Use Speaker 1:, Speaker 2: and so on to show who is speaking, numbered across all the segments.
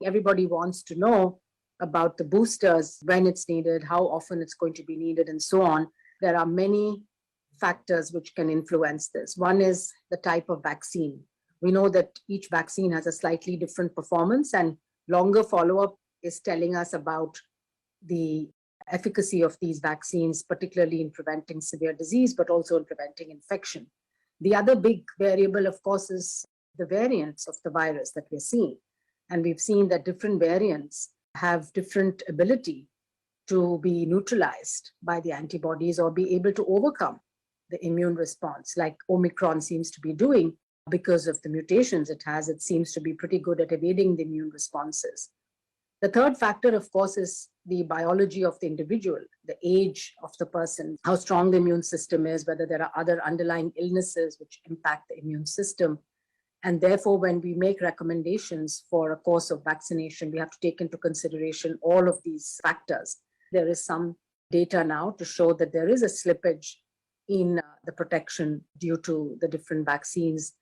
Speaker 1: Everybody wants to know about the boosters, when it's needed, how often it's going to be needed, and so on. There are many factors which can influence this. One is the type of vaccine. We know that each vaccine has a slightly different performance, and longer follow-up is telling us about the efficacy of these vaccines, particularly in preventing severe disease, but also in preventing infection. The other big variable, of course, is the variants of the virus that we're seeing. And we've seen that different variants have different ability to be neutralized by the antibodies or be able to overcome the immune response, like Oomicron seems to be doing because of the mutations it has. It seems to be pretty good at evading the immune responses. The third factor, of course, is the biology of the individual, the age of the person, how strong the immune system is, whether there are other underlying illnesses which impact the immune system. And therefore, when we make recommendations for a course of vaccination, we have to take into consideration all of these factors. There is some data now to show that there is a slippage in the protection due to the different vaccines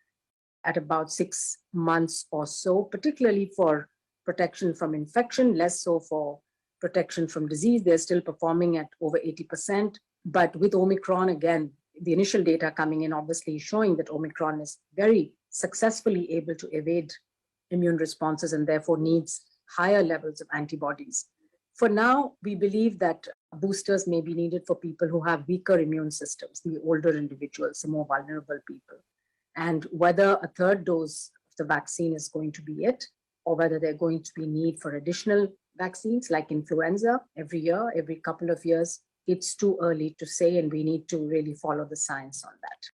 Speaker 1: at about 6 months or so, particularly for protection from infection, less so for protection from disease. They're still performing at over 80%. But with Omicron, again, the initial data coming in obviously showing that Omicron is very successfully able to evade immune responses and therefore needs higher levels of antibodies. For now, we believe that boosters may be needed for people who have weaker immune systems, the older individuals, the more vulnerable people. And whether a third dose of the vaccine is going to be it, or whether there's going to be need for additional vaccines like influenza every year, every couple of years, it's too early to say, and we need to really follow the science on that.